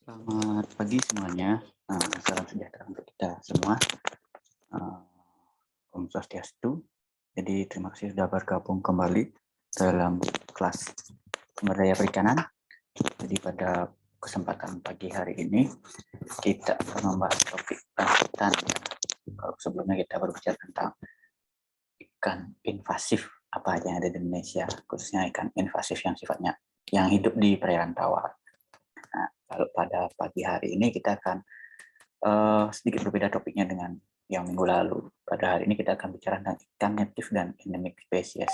Selamat pagi semuanya. Salam sejahtera untuk kita semua. Eh, Om Swastiastu. Jadi terima kasih sudah bergabung kembali dalam kelas sumber daya perikanan. Jadi pada kesempatan pagi hari ini kita akan membahas topik lanjutan. Kalau sebelumnya kita berbicara tentang ikan invasif apa aja yang ada di Indonesia, khususnya ikan invasif yang sifatnya yang hidup di perairan tawar. Nah, kalau pada pagi hari ini kita akan sedikit berbeda topiknya dengan yang minggu lalu. Pada hari ini kita akan bicara tentang ikan native dan endemic species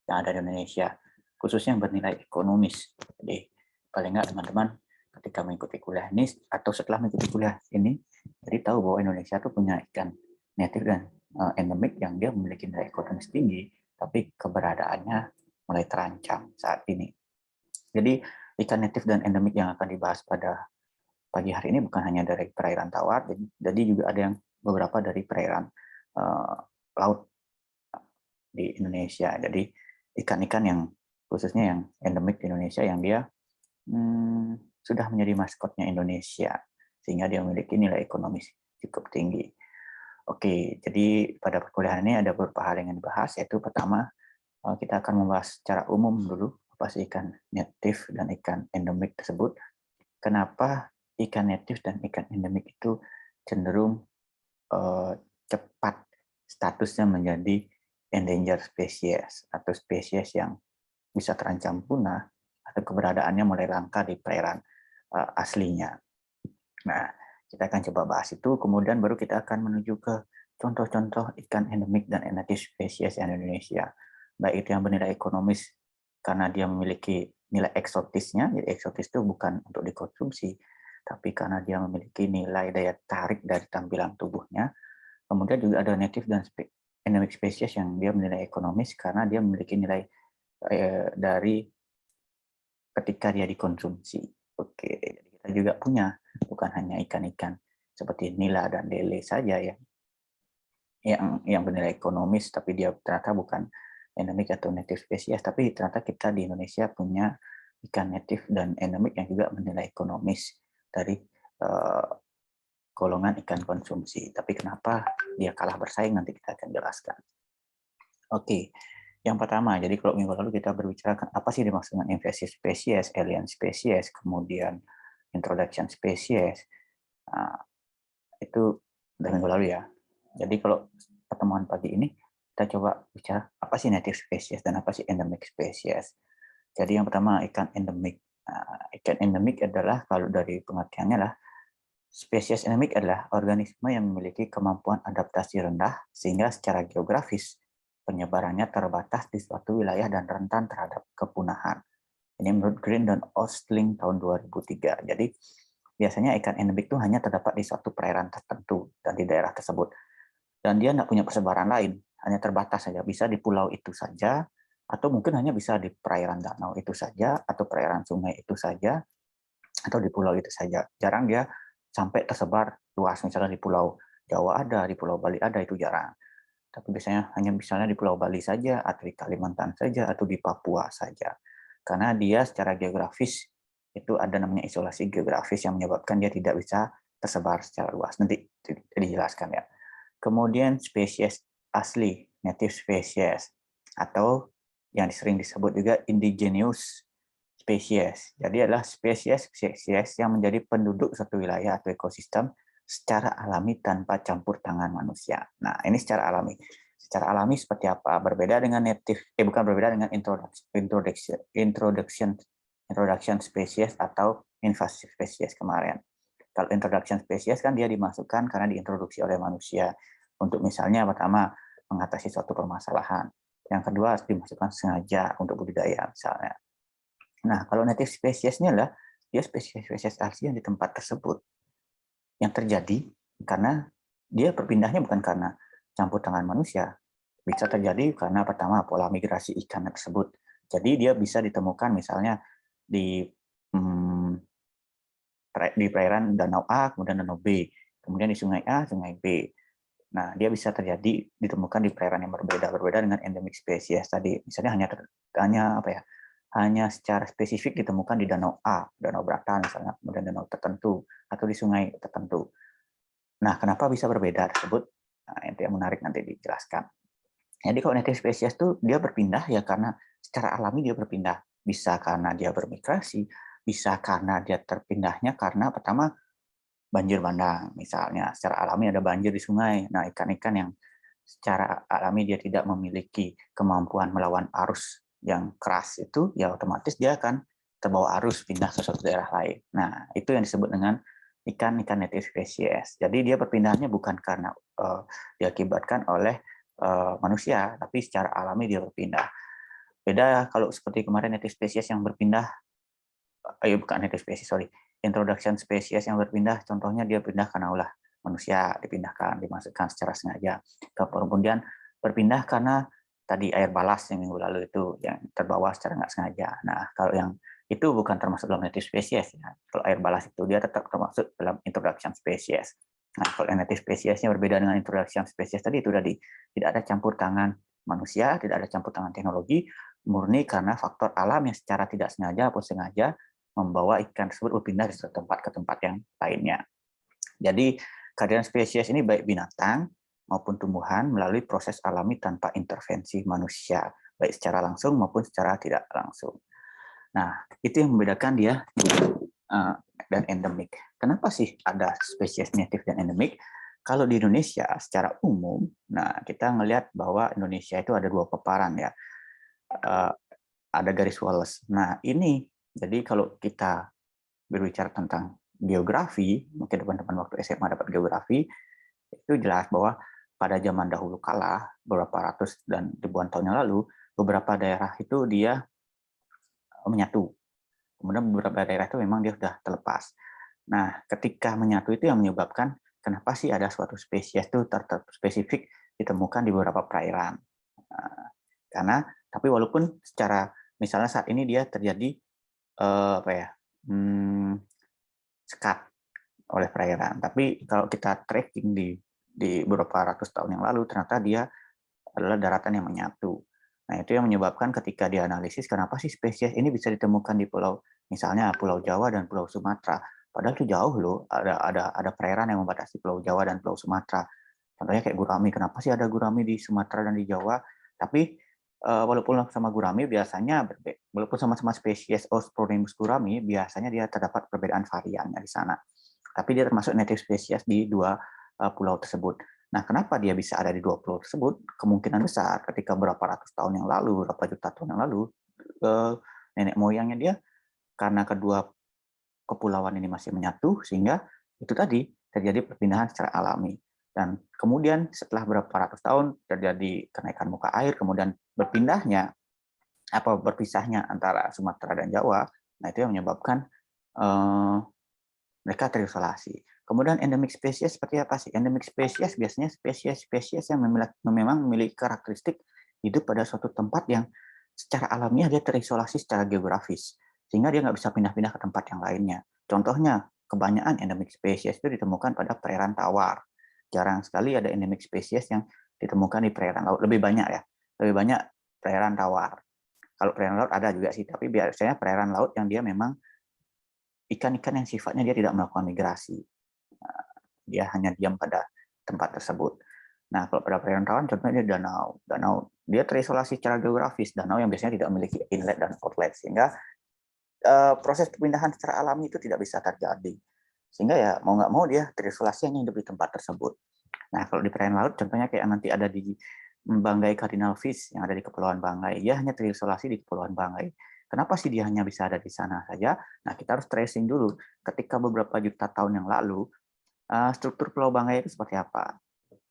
yang ada di Indonesia, khususnya yang bernilai ekonomis. Jadi paling nggak teman-teman ketika mengikuti kuliah ini atau setelah mengikuti kuliah ini, jadi tahu bahwa Indonesia tuh punya ikan native dan endemic yang dia memiliki nilai ekonomis tinggi, tapi keberadaannya mulai terancam saat ini. Jadi ikan native dan endemik yang akan dibahas pada pagi hari ini bukan hanya dari perairan tawar, jadi juga ada yang beberapa dari perairan uh, laut di Indonesia. Jadi ikan-ikan yang khususnya yang endemik di Indonesia yang dia sudah menjadi maskotnya Indonesia sehingga dia memiliki nilai ekonomis cukup tinggi. Oke, jadi pada perkuliahan ini ada beberapa hal yang dibahas, yaitu pertama kita akan membahas secara umum dulu apa sih ikan native dan ikan endemik tersebut. Kenapa ikan native dan ikan endemik itu cenderung cepat statusnya menjadi endangered species atau spesies yang bisa terancam punah atau keberadaannya mulai langka di perairan aslinya. Nah, kita akan coba bahas itu, kemudian baru kita akan menuju ke contoh-contoh ikan endemik dan native spesies di Indonesia. Baik itu yang bernilai ekonomis karena dia memiliki nilai eksotisnya, jadi eksotis itu bukan untuk dikonsumsi, tapi karena dia memiliki nilai daya tarik dari tampilan tubuhnya. Kemudian juga ada native dan endemic species yang dia menilai ekonomis karena dia memiliki nilai dari ketika dia dikonsumsi. Oke, jadi kita juga punya bukan hanya ikan-ikan seperti nila dan lele saja yang bernilai ekonomis, tapi dia ternyata bukan endemik atau native species, tapi ternyata kita di Indonesia punya ikan native dan endemik yang juga bernilai ekonomis dari uh, golongan ikan konsumsi. Tapi kenapa dia kalah bersaing nanti kita akan jelaskan. Oke, yang pertama, jadi kalau minggu lalu kita berbicara apa sih dimaksud dengan invasive species, alien species, kemudian introduction species, nah, itu dari minggu lalu ya. Jadi kalau pertemuan pagi ini kita coba bicara apa sih native species dan apa sih endemic species. Jadi yang pertama ikan endemik. Nah, ikan endemik adalah kalau dari pengertiannya lah spesies endemik adalah organisme yang memiliki kemampuan adaptasi rendah sehingga secara geografis penyebarannya terbatas di suatu wilayah dan rentan terhadap kepunahan. Ini menurut Green dan Ostling tahun 2003. Jadi biasanya ikan endemik itu hanya terdapat di suatu perairan tertentu dan di daerah tersebut. Dan dia tidak punya persebaran lain, hanya terbatas saja. Bisa di pulau itu saja, atau mungkin hanya bisa di perairan danau itu saja, atau perairan sungai itu saja, atau di pulau itu saja. Jarang dia sampai tersebar luas, misalnya di Pulau Jawa ada, di Pulau Bali ada, itu jarang. Tapi biasanya hanya misalnya di Pulau Bali saja, atau di Kalimantan saja, atau di Papua saja. Karena dia secara geografis itu ada namanya isolasi geografis yang menyebabkan dia tidak bisa tersebar secara luas. Nanti dijelaskan ya. Kemudian spesies asli, native species, atau yang sering disebut juga indigenous spesies. Jadi adalah spesies yang menjadi penduduk satu wilayah atau ekosistem secara alami tanpa campur tangan manusia. Nah, ini secara alami. Secara alami seperti apa? Berbeda dengan native, bukan berbeda dengan introduction species atau invasive species kemarin. Kalau introduction species kan dia dimasukkan karena diintroduksi oleh manusia untuk misalnya pertama mengatasi suatu permasalahan. Yang kedua harus dimasukkan sengaja untuk budidaya misalnya. Nah, kalau native spesiesnya lah, dia spesies-spesies asli yang di tempat tersebut. Yang terjadi karena dia berpindahnya bukan karena campur tangan manusia. Bisa terjadi karena pertama pola migrasi ikan tersebut. Jadi dia bisa ditemukan misalnya di hmm, di perairan danau A, kemudian danau B. Kemudian di sungai A, sungai B. Nah, dia bisa terjadi ditemukan di perairan yang berbeda dengan endemic species tadi. Misalnya hanya apa ya? hanya secara spesifik ditemukan di danau A, danau Brata misalnya, kemudian danau tertentu, atau di sungai tertentu. Nah, kenapa bisa berbeda tersebut? Nah, itu yang menarik nanti dijelaskan. Jadi kalau native species itu dia berpindah ya karena secara alami dia berpindah. Bisa karena dia bermigrasi, bisa karena dia terpindahnya karena pertama banjir bandang misalnya. Secara alami ada banjir di sungai. Nah, ikan-ikan yang secara alami dia tidak memiliki kemampuan melawan arus yang keras itu, ya otomatis dia akan terbawa arus pindah ke suatu daerah lain. Nah, itu yang disebut dengan ikan-ikan native species. Jadi dia perpindahannya bukan karena diakibatkan oleh manusia, tapi secara alami dia berpindah. Beda kalau seperti kemarin native species yang berpindah, bukan native species, sorry, introduction species yang berpindah, contohnya dia pindah karena ulah manusia, dipindahkan, dimasukkan secara sengaja. Kemudian berpindah karena tadi air balas yang minggu lalu itu yang terbawa secara nggak sengaja. Nah, kalau yang itu bukan termasuk dalam native species. Ya. Kalau air balas itu dia tetap termasuk dalam introduction species. Nah, kalau native spesiesnya berbeda dengan introduction species tadi itu tadi tidak ada campur tangan manusia, tidak ada campur tangan teknologi, murni karena faktor alam yang secara tidak sengaja atau sengaja membawa ikan tersebut berpindah dari satu tempat ke tempat yang lainnya. Jadi kehadiran spesies ini baik binatang maupun tumbuhan melalui proses alami tanpa intervensi manusia, baik secara langsung maupun secara tidak langsung. Nah, itu yang membedakan dia dan endemik. Kenapa sih ada spesies native dan endemik? Kalau di Indonesia secara umum, nah kita ngelihat bahwa Indonesia itu ada dua paparan ya. Ada garis Wallace. Nah, ini jadi kalau kita berbicara tentang geografi, mungkin teman-teman waktu SMA dapat geografi, itu jelas bahwa pada zaman dahulu kala, beberapa ratus dan ribuan tahun yang lalu, beberapa daerah itu dia menyatu. Kemudian beberapa daerah itu memang dia sudah terlepas. Nah, ketika menyatu itu yang menyebabkan kenapa sih ada suatu spesies itu spesifik ditemukan di beberapa perairan. Nah, karena tapi walaupun secara misalnya saat ini dia terjadi sekat oleh perairan, tapi kalau kita tracking di beberapa ratus tahun yang lalu ternyata dia adalah daratan yang menyatu. Nah, itu yang menyebabkan ketika dianalisis kenapa sih spesies ini bisa ditemukan di pulau misalnya Pulau Jawa dan Pulau Sumatera. Padahal itu jauh loh, ada perairan yang membatasi Pulau Jawa dan Pulau Sumatera. Contohnya kayak gurami, kenapa sih ada gurami di Sumatera dan di Jawa? Tapi walaupun sama gurami biasanya walaupun sama-sama spesies Osporhinus gurami, biasanya dia terdapat perbedaan variannya di sana. Tapi dia termasuk native species di dua pulau tersebut. Nah, kenapa dia bisa ada di dua pulau tersebut? Kemungkinan besar ketika berapa ratus tahun yang lalu, berapa juta tahun yang lalu, nenek moyangnya dia karena kedua kepulauan ini masih menyatu, sehingga itu tadi terjadi perpindahan secara alami. Dan kemudian setelah berapa ratus tahun terjadi kenaikan muka air, kemudian berpisahnya antara Sumatera dan Jawa, nah itu yang menyebabkan mereka terisolasi. Kemudian endemic spesies seperti apa sih? Endemic spesies biasanya spesies yang memang memiliki karakteristik hidup pada suatu tempat yang secara alamiah dia terisolasi secara geografis, sehingga dia nggak bisa pindah-pindah ke tempat yang lainnya. Contohnya, kebanyakan endemic spesies itu ditemukan pada perairan tawar. Jarang sekali ada endemic spesies yang ditemukan di perairan laut. Lebih banyak ya, lebih banyak perairan tawar. Kalau perairan laut ada juga sih, tapi biasanya perairan laut yang dia memang ikan-ikan yang sifatnya dia tidak melakukan migrasi. Dia hanya diam pada tempat tersebut. Nah, kalau pada perairan tawar contohnya dia danau. Danau dia terisolasi secara geografis. Danau yang biasanya tidak memiliki inlet dan outlet, sehingga proses perpindahan secara alami itu tidak bisa terjadi. Sehingga ya mau nggak mau dia terisolasi hanya hidup di tempat tersebut. Nah, kalau di perairan laut contohnya kayak nanti ada di Banggai Cardinal Fish yang ada di Kepulauan Banggai. Dia hanya terisolasi di Kepulauan Banggai. Kenapa sih dia hanya bisa ada di sana saja? Nah, kita harus tracing dulu. Ketika beberapa juta tahun yang lalu, struktur Pulau Banggai itu seperti apa?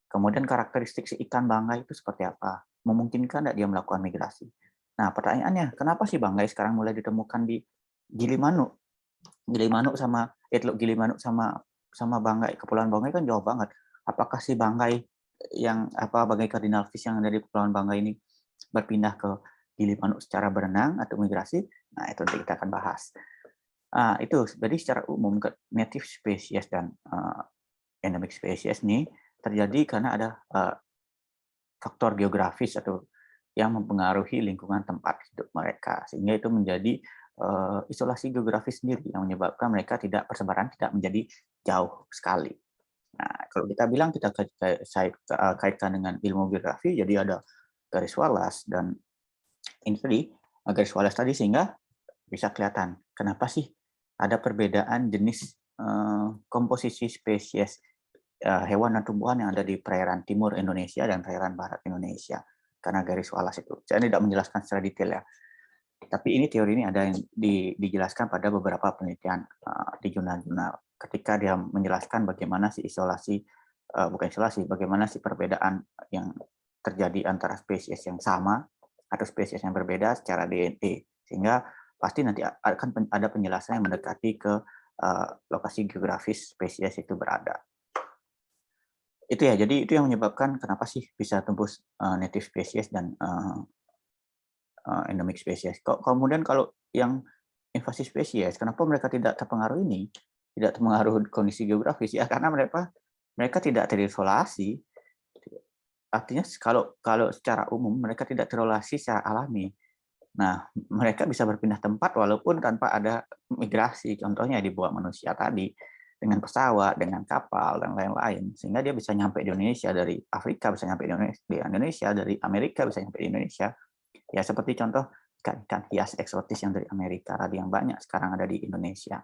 Kemudian karakteristik si ikan Banggai itu seperti apa? Memungkinkan tidak dia melakukan migrasi? Nah, pertanyaannya, kenapa sih Banggai sekarang mulai ditemukan di Gilimanuk? Gilimanuk sama Banggai, Kepulauan Banggai kan jauh banget. Apakah si Banggai Banggai Cardinal Fish yang ada di Kepulauan Banggai ini berpindah ke Gilimanuk secara berenang atau migrasi? Nah, itu nanti kita akan bahas. Itu jadi secara umum native species dan endemic species ini terjadi karena ada faktor geografis atau yang mempengaruhi lingkungan tempat hidup mereka, sehingga itu menjadi isolasi geografis sendiri yang menyebabkan mereka tidak persebaran tidak menjadi jauh sekali. Nah, kalau kita bilang kita kaitkan dengan ilmu geografi, jadi ada garis walas dan ini tadi garis walas tadi, sehingga bisa kelihatan kenapa sih ada perbedaan jenis komposisi spesies hewan dan tumbuhan yang ada di perairan timur Indonesia dan perairan barat Indonesia karena garis walas itu. Saya tidak menjelaskan secara detail ya. Tapi ini teori ini ada yang dijelaskan pada beberapa penelitian di jurnal-jurnal ketika dia menjelaskan bagaimana si isolasi, bukan isolasi, bagaimana si perbedaan yang terjadi antara spesies yang sama atau spesies yang berbeda secara DNA, sehingga pasti nanti akan ada penjelasan yang mendekati ke lokasi geografis spesies itu berada. Itu ya, jadi itu yang menyebabkan kenapa sih bisa tembus native species dan endemic species. Kemudian kalau yang invasi spesies, kenapa mereka tidak terpengaruh ini? Tidak terpengaruh kondisi geografis ya, karena mereka tidak terisolasi. Artinya kalau secara umum mereka tidak terisolasi secara alami. Nah, mereka bisa berpindah tempat walaupun tanpa ada migrasi. Contohnya dibawa manusia tadi dengan pesawat, dengan kapal dan lain-lain, sehingga dia bisa nyampe di Indonesia dari Afrika, bisa nyampe di Indonesia dari Amerika, bisa nyampe di Indonesia. Ya seperti contoh ikan-ikan hias eksotis yang dari Amerika tadi yang banyak sekarang ada di Indonesia.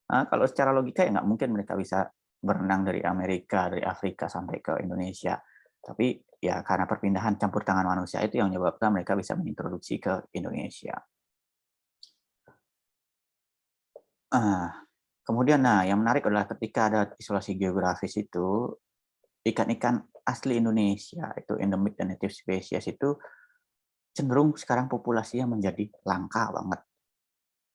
Kalau secara logika ya nggak mungkin mereka bisa berenang dari Amerika, dari Afrika sampai ke Indonesia. Tapi ya karena perpindahan campur tangan manusia itu yang menyebabkan mereka bisa mengintroduksi ke Indonesia. Kemudian yang menarik adalah ketika ada isolasi geografis itu, ikan-ikan asli Indonesia, itu endemic dan native species itu cenderung sekarang populasinya menjadi langka banget.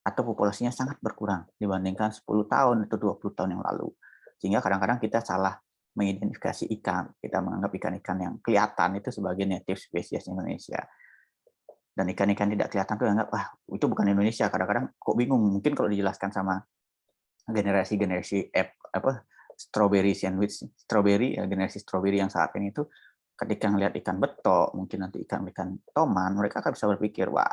Atau populasinya sangat berkurang dibandingkan 10 tahun atau 20 tahun yang lalu. Sehingga kadang-kadang kita salah mengidentifikasi ikan. Kita menganggap ikan-ikan yang kelihatan itu sebagai native species Indonesia. Dan ikan-ikan tidak kelihatan itu dianggap, wah itu bukan Indonesia. Kadang-kadang kok bingung. Mungkin kalau dijelaskan sama generasi strawberry sandwich, generasi strawberry yang saat ini itu ketika ngelihat ikan betok, mungkin nanti ikan-ikan toman, mereka akan bisa berpikir, wah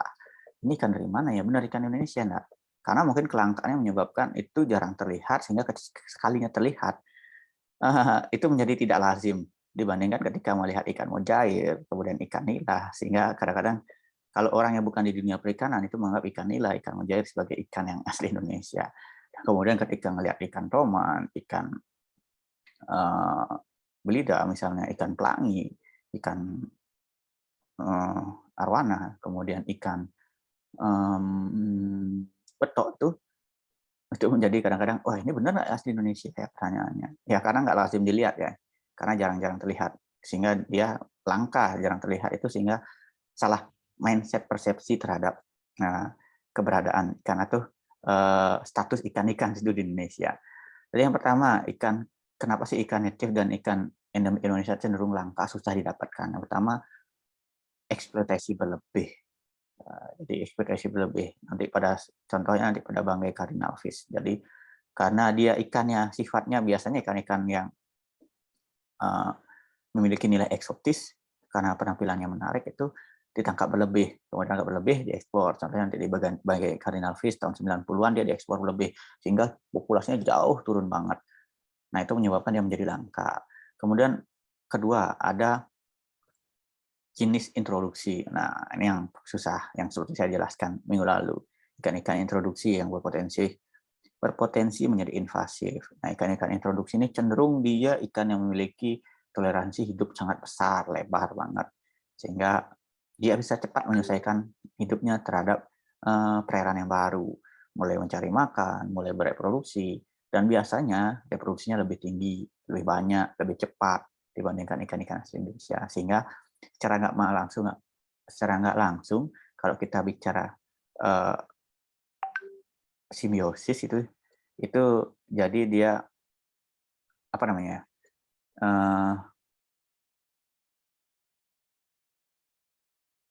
ini ikan dari mana ya? Benar ikan Indonesia enggak? Karena mungkin kelangkaannya menyebabkan itu jarang terlihat, sehingga sekalinya terlihat, itu menjadi tidak lazim dibandingkan ketika melihat ikan mujair, kemudian ikan nila, sehingga kadang-kadang kalau orang yang bukan di dunia perikanan itu menganggap ikan nila, ikan mujair sebagai ikan yang asli Indonesia. Kemudian ketika melihat ikan toman, ikan belida misalnya, ikan pelangi, ikan arwana, kemudian ikan betok tuh, itu menjadi kadang-kadang, wah ini benar nggak asli Indonesia ya pertanyaannya. Ya karena nggak lazim dilihat ya, karena jarang-jarang terlihat, sehingga dia langka, jarang terlihat itu sehingga salah mindset persepsi terhadap keberadaan ikan atau status ikan-ikan itu di Indonesia. Jadi yang pertama, kenapa sih ikan native dan ikan endemik Indonesia cenderung langka, susah didapatkan? Yang pertama, eksploitasi berlebih. Jadi eksploitasi berlebih. Contohnya nanti pada bangkai cardinal fish. Jadi karena dia ikannya sifatnya biasanya ikan-ikan yang memiliki nilai eksotis karena penampilannya menarik itu ditangkap berlebih, kemudian ditangkap berlebih diekspor. Contohnya nanti di bangkai cardinal fish tahun 90-an dia diekspor berlebih sehingga populasinya jauh turun banget. Nah, itu menyebabkan dia menjadi langka. Kemudian kedua, ada jenis introduksi. Nah, ini yang susah, yang seperti saya jelaskan minggu lalu. Ikan-ikan introduksi yang berpotensi menjadi invasif. Nah, ikan-ikan introduksi ini cenderung dia ikan yang memiliki toleransi hidup sangat besar, lebar banget. Sehingga dia bisa cepat menyelesaikan hidupnya terhadap perairan yang baru. Mulai mencari makan, mulai bereproduksi, dan biasanya reproduksinya lebih tinggi, lebih banyak, lebih cepat dibandingkan ikan-ikan asli Indonesia. Sehingga secara nggak langsung kalau kita bicara simbiosis itu jadi dia apa namanya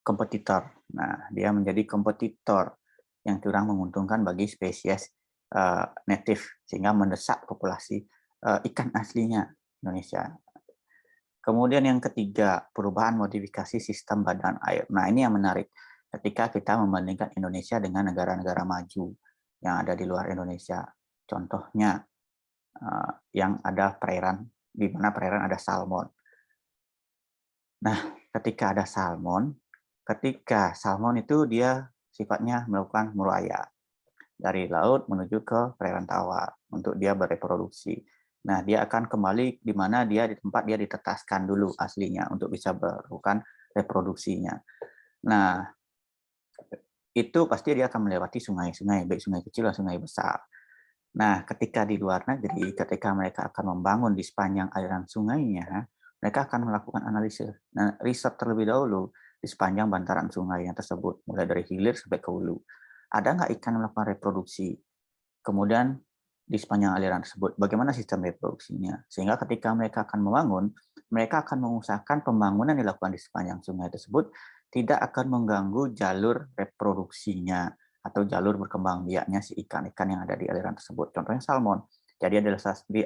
kompetitor. Nah, dia menjadi kompetitor yang kurang menguntungkan bagi spesies native sehingga mendesak populasi ikan aslinya Indonesia. Kemudian yang ketiga, perubahan modifikasi sistem badan air. Nah, ini yang menarik. Ketika kita membandingkan Indonesia dengan negara-negara maju yang ada di luar Indonesia. Contohnya, yang ada perairan, di mana perairan ada salmon. Nah, ketika ada salmon itu dia sifatnya melakukan merayap dari laut menuju ke perairan tawar untuk dia bereproduksi. Nah, dia akan kembali di mana dia di tempat dia ditetaskan dulu aslinya untuk bisa melakukan reproduksinya. Nah, itu pasti dia akan melewati sungai-sungai, baik sungai kecil atau sungai besar. Nah, ketika di luar negeri, ketika mereka akan membangun di sepanjang aliran sungainya, mereka akan melakukan analisis, riset terlebih dahulu di sepanjang bantaran sungai yang tersebut, mulai dari hilir sampai ke hulu. Ada nggak ikan melakukan reproduksi? Kemudian di sepanjang aliran tersebut, bagaimana sistem reproduksinya? Sehingga ketika mereka akan membangun, mereka akan mengusahakan pembangunan dilakukan di sepanjang sungai tersebut tidak akan mengganggu jalur reproduksinya atau jalur berkembang biaknya si ikan-ikan yang ada di aliran tersebut. Contohnya salmon. Jadi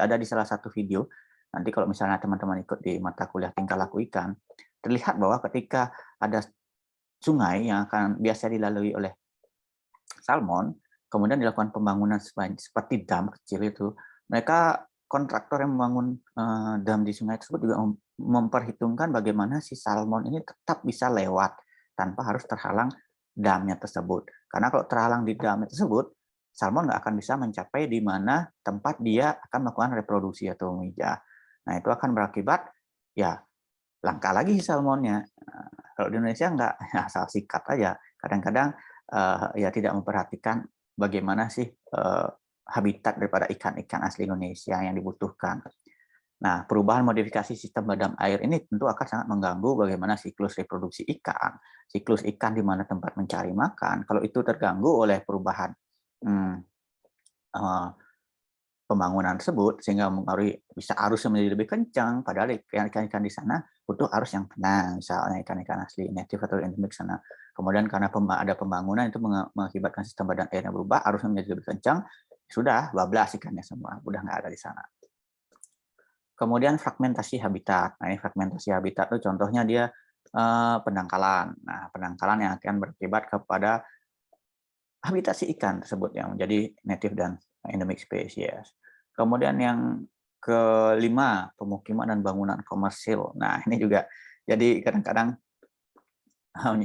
ada di salah satu video, nanti kalau misalnya teman-teman ikut di mata kuliah tingkah laku ikan, terlihat bahwa ketika ada sungai yang akan biasa dilalui oleh salmon, kemudian dilakukan pembangunan seperti dam kecil itu, mereka kontraktor yang membangun dam di sungai tersebut juga memperhitungkan bagaimana si salmon ini tetap bisa lewat tanpa harus terhalang damnya tersebut. Karena kalau terhalang di damnya tersebut, salmon nggak akan bisa mencapai di mana tempat dia akan melakukan reproduksi atau memijah. Nah, itu akan berakibat ya langka lagi si salmonnya. Kalau di Indonesia nggak, ya, asal sikat aja. Kadang-kadang ya tidak memperhatikan bagaimana sih habitat daripada ikan-ikan asli Indonesia yang dibutuhkan. Nah, perubahan modifikasi sistem badan air ini tentu akan sangat mengganggu bagaimana siklus reproduksi ikan, siklus ikan di mana tempat mencari makan. Kalau itu terganggu oleh perubahan pembangunan tersebut, sehingga mempengaruhi bisa arusnya menjadi lebih kencang, padahal ikan-ikan di sana butuh arus yang tenang, misalnya ikan-ikan asli native atau endemik sana. Kemudian karena ada pembangunan itu mengakibatkan sistem badan airnya berubah, arusnya menjadi lebih kencang, sudah bablas ikannya semua, udah nggak ada di sana. Kemudian fragmentasi habitat. Nah, ini fragmentasi habitat itu contohnya dia pendangkalan. Nah, pendangkalan yang akan berakibat kepada habitat si ikan tersebut yang menjadi native dan endemic species. Kemudian yang kelima, pemukiman dan bangunan komersil. Nah, ini juga jadi kadang-kadang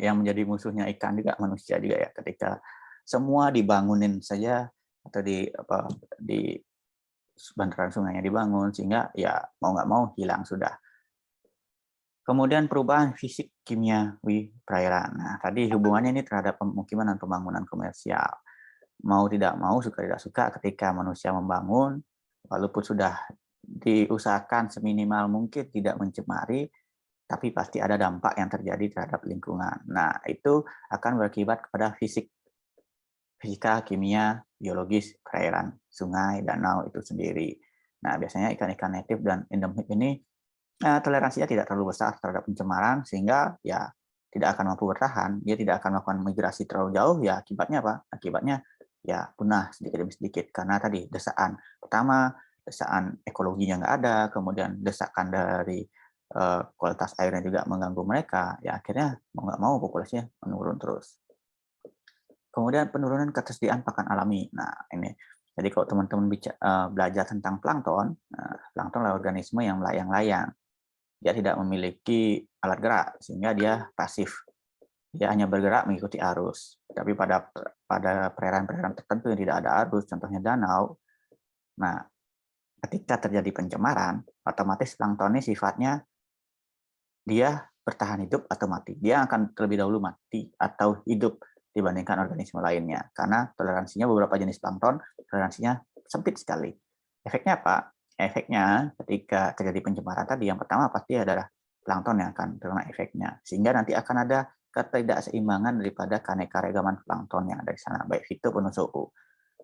yang menjadi musuhnya ikan juga manusia juga ya, ketika semua dibangunin saja atau di bantaran sungainya dibangun, sehingga ya mau nggak mau hilang sudah. Kemudian perubahan fisik kimiawi perairan. Nah, tadi hubungannya ini terhadap pemukiman dan pembangunan komersial. Mau tidak mau, suka tidak suka, ketika manusia membangun, walaupun sudah diusahakan seminimal mungkin tidak mencemari, tapi pasti ada dampak yang terjadi terhadap lingkungan. Nah, itu akan berakibat kepada fisika, kimia, biologis perairan, sungai, danau itu sendiri. Nah, biasanya ikan-ikan native dan endemik ini toleransinya tidak terlalu besar terhadap pencemaran, sehingga ya tidak akan mampu bertahan, dia tidak akan melakukan migrasi terlalu jauh, ya akibatnya apa? Akibatnya ya punah sedikit demi sedikit, karena tadi desaan. Pertama, desaan ekologinya nggak ada, kemudian desakan dari kualitas airnya juga mengganggu mereka, ya akhirnya mau nggak mau populasinya menurun terus. Kemudian penurunan ketersediaan pakan alami. Nah, ini jadi kalau teman-teman belajar tentang plankton, plankton adalah organisme yang melayang-layang. Dia tidak memiliki alat gerak, sehingga dia pasif. Dia hanya bergerak mengikuti arus. Tapi pada perairan-perairan tertentu yang tidak ada arus, contohnya danau, nah ketika terjadi pencemaran, otomatis plankton ini sifatnya dia bertahan hidup atau mati. Dia akan terlebih dahulu mati atau hidup dibandingkan organisme lainnya. Karena toleransinya beberapa jenis plankton, toleransinya sempit sekali. Efeknya apa? Efeknya ketika terjadi pencemaran tadi, yang pertama pasti adalah plankton yang akan terkena efeknya. Sehingga nanti akan ada ketidakseimbangan daripada keanekaragaman plankton yang ada di sana, baik fito maupun suhu.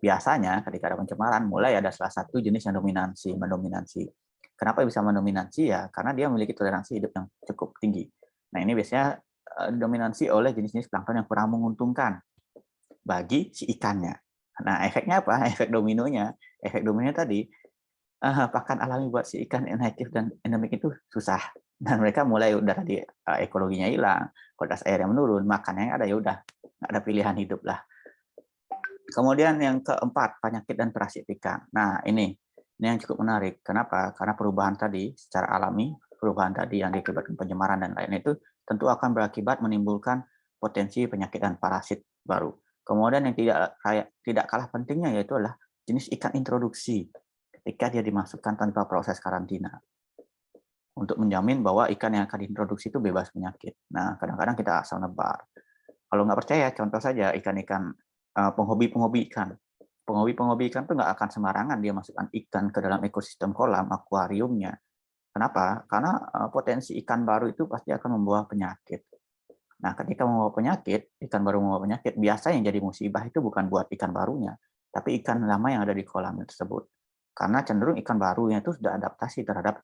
Biasanya ketika ada pencemaran, mulai ada salah satu jenis yang mendominasi. Kenapa bisa mendominasi? Ya karena dia memiliki toleransi hidup yang cukup tinggi. Nah, ini biasanya dominasi oleh jenis-jenis plankton yang kurang menguntungkan bagi si ikannya. Nah, efeknya apa? Efek dominonya tadi, pakan alami buat si ikan native dan endemik itu susah. Dan mereka mulai udah tadi ekologinya hilang, kualitas airnya menurun, makanannya ada ya udah nggak ada pilihan hidup lah. Kemudian yang keempat, penyakit dan parasit ikan. Nah, ini yang cukup menarik. Kenapa? Karena perubahan tadi secara alami, perubahan tadi yang diakibatkan pencemaran dan lain itu tentu akan berakibat menimbulkan potensi penyakit dan parasit baru. Kemudian yang tidak kalah pentingnya yaitu adalah jenis ikan introduksi ketika dia dimasukkan tanpa proses karantina untuk menjamin bahwa ikan yang akan diintroduksi itu bebas penyakit. Nah, kadang-kadang kita asal nebar. Kalau nggak percaya, contoh saja ikan-ikan penghobi-penghobi ikan. Penghobi-penghobi ikan tuh nggak akan sembarangan dia masukkan ikan ke dalam ekosistem kolam, akuariumnya. Kenapa? Karena potensi ikan baru itu pasti akan membawa penyakit. Nah, ketika membawa penyakit, ikan baru membawa penyakit, biasa yang jadi musibah itu bukan buat ikan barunya, tapi ikan lama yang ada di kolam tersebut. Karena cenderung ikan barunya itu sudah adaptasi terhadap,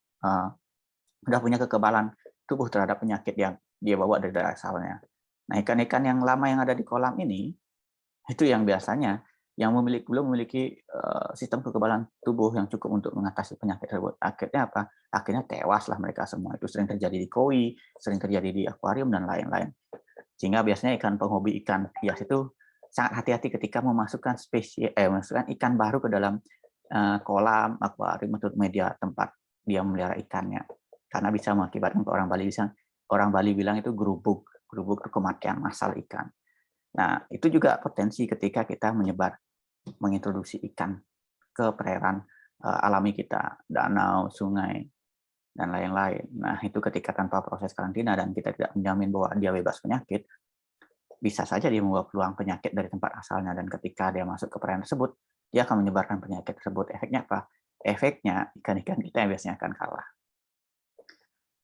sudah punya kekebalan tubuh terhadap penyakit yang dia bawa dari asalnya. Nah, ikan-ikan yang lama yang ada di kolam ini, itu yang biasanya yang belum memiliki sistem kekebalan tubuh yang cukup untuk mengatasi penyakit tersebut. Akhirnya apa? Akhirnya tewaslah mereka semua. Itu sering terjadi di koi, sering terjadi di akuarium dan lain-lain. Sehingga biasanya ikan penghobi ikan hias itu sangat hati-hati ketika memasukkan memasukkan ikan baru ke dalam kolam, akuarium atau media tempat dia memelihara ikannya. Karena bisa mengakibatkan orang Bali bilang itu gerubuk itu kematian massal ikan. Nah, itu juga potensi ketika kita mengintroduksi ikan ke perairan alami kita, danau, sungai, dan lain-lain. Nah, itu ketika tanpa proses karantina dan kita tidak menjamin bahwa dia bebas penyakit, bisa saja dia membawa peluang penyakit dari tempat asalnya, dan ketika dia masuk ke perairan tersebut, dia akan menyebarkan penyakit tersebut. Efeknya apa? Efeknya ikan-ikan kita yang biasanya akan kalah.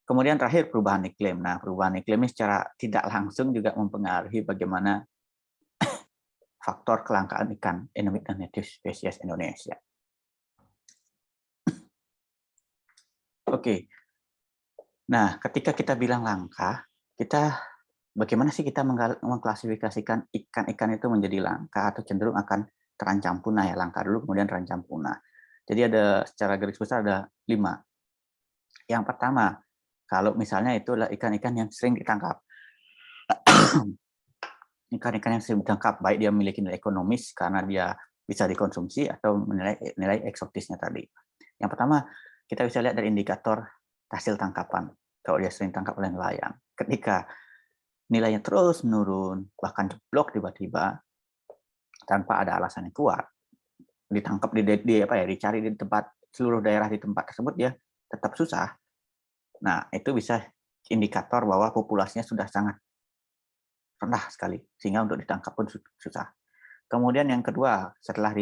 Kemudian terakhir perubahan iklim. Nah, perubahan iklim ini secara tidak langsung juga mempengaruhi bagaimana faktor kelangkaan ikan endemik dan native spesies Indonesia. Oke. Nah, ketika kita bilang langka, bagaimana sih kita mengklasifikasikan ikan-ikan itu menjadi langka atau cenderung akan terancam punah ya, langka dulu kemudian terancam punah. Jadi ada secara garis besar ada 5. Yang pertama, kalau misalnya itu adalah ikan-ikan yang sering ditangkap. Ikan-ikan yang sering ditangkap, baik dia memiliki nilai ekonomis karena dia bisa dikonsumsi atau nilai eksotisnya tadi. Yang pertama, kita bisa lihat dari indikator hasil tangkapan. Kalau dia sering tangkap oleh nelayan. Ketika nilainya terus menurun, bahkan jeblok tiba-tiba, tanpa ada alasan yang kuat, ditangkap dicari di tempat seluruh daerah di tempat tersebut, dia tetap susah. Nah, itu bisa indikator bahwa populasinya sudah sangat rendah sekali, sehingga untuk ditangkap pun susah. Kemudian yang kedua, setelah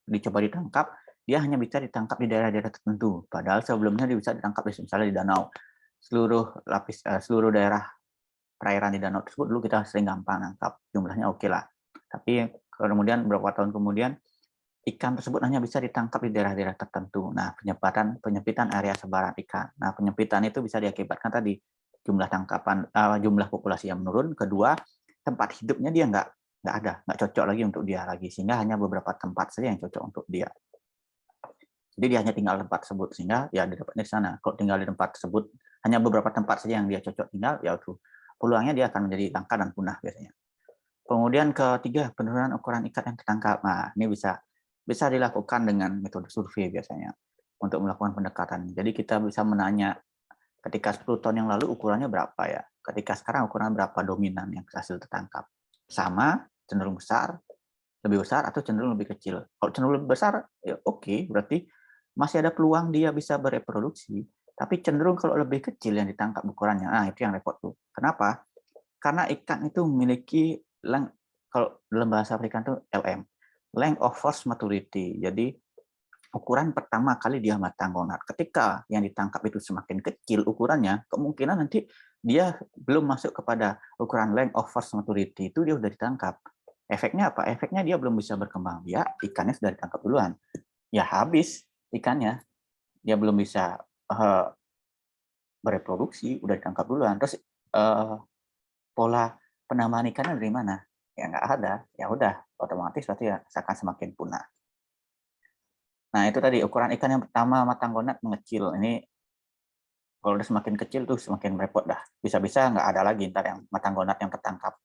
dicoba ditangkap, dia hanya bisa ditangkap di daerah-daerah tertentu. Padahal sebelumnya dia bisa ditangkap misalnya di danau. Seluruh daerah perairan di danau tersebut dulu kita sering gampang nangkap. Jumlahnya oke lah. Tapi kemudian beberapa tahun kemudian, ikan tersebut hanya bisa ditangkap di daerah-daerah tertentu. Nah, penyempitan area sebaran ikan. Nah, penyempitan itu bisa diakibatkan tadi jumlah populasi yang menurun. Kedua, tempat hidupnya dia nggak cocok lagi untuk dia lagi, sehingga hanya beberapa tempat saja yang cocok untuk dia. Jadi dia hanya tinggal di tempat tersebut, sehingga ya didapatnya di sana. Kalau tinggal di tempat tersebut hanya beberapa tempat saja yang dia cocok tinggal, ya itu peluangnya dia akan menjadi langka dan punah biasanya. Kemudian ketiga, penurunan ukuran ikan yang tertangkap. Nah, ini bisa dilakukan dengan metode survei biasanya untuk melakukan pendekatan. Jadi kita bisa menanya ketika 10 tahun yang lalu ukurannya berapa ya? Ketika sekarang ukuran berapa dominan yang hasil tertangkap? Sama, cenderung besar, lebih besar, atau cenderung lebih kecil? Kalau cenderung lebih besar, ya oke, berarti masih ada peluang dia bisa bereproduksi. Tapi cenderung kalau lebih kecil yang ditangkap ukurannya, nah itu yang repot tuh. Kenapa? Karena ikan itu memiliki kalau dalam bahasa Afrika itu LM, length of first maturity. Jadi ukuran pertama kali dia matang gonat. Ketika yang ditangkap itu semakin kecil ukurannya, kemungkinan nanti dia belum masuk kepada ukuran length of first maturity, itu dia sudah ditangkap. Efeknya apa? Efeknya dia belum bisa berkembang biak, ikannya sudah ditangkap duluan. Ya habis ikannya, dia belum bisa bereproduksi, udah ditangkap duluan. Terus pola penambahan ikannya dari mana? Ya nggak ada. Ya udah, otomatis berarti ya akan semakin punah. Nah, itu tadi ukuran ikan yang pertama matang gonat mengecil. Ini Kalau udah semakin kecil tuh semakin repot dah. Bisa-bisa nggak ada lagi ntar yang matang gonat yang tertangkap.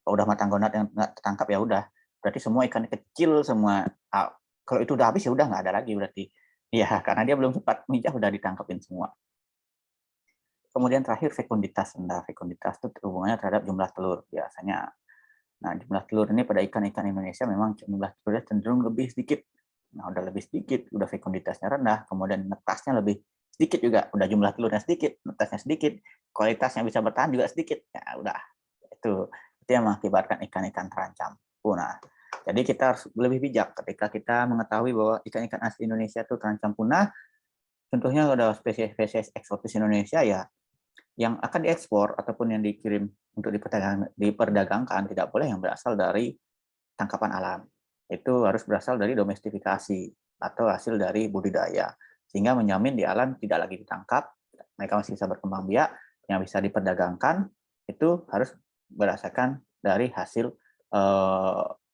Kalau udah matang gonat yang nggak tertangkap ya udah. Berarti semua ikan kecil semua. Kalau itu udah habis ya udah nggak ada lagi berarti. Iya, karena dia belum sempat mijah udah ditangkapin semua. Kemudian terakhir fekunditas rendah. Fekunditas itu hubungannya terhadap jumlah telur biasanya. Nah, jumlah telur ini pada ikan-ikan Indonesia memang jumlah telurnya cenderung lebih sedikit. Nah, udah lebih sedikit, udah fekunditasnya rendah, kemudian netasnya lebih sedikit juga. Udah jumlah telurnya sedikit, netasnya sedikit, kualitasnya bisa bertahan juga sedikit. Ya udah, itu yang mengakibatkan ikan-ikan terancam punah. Jadi kita harus lebih bijak ketika kita mengetahui bahwa ikan-ikan asli Indonesia itu terancam punah. Contohnya ada spesies-spesies eksotis Indonesia ya, yang akan diekspor ataupun yang dikirim untuk diperdagangkan tidak boleh yang berasal dari tangkapan alam. Itu harus berasal dari domestifikasi atau hasil dari budidaya. Sehingga menjamin di alam tidak lagi ditangkap, mereka masih bisa berkembang biak, yang bisa diperdagangkan itu harus berdasarkan dari hasil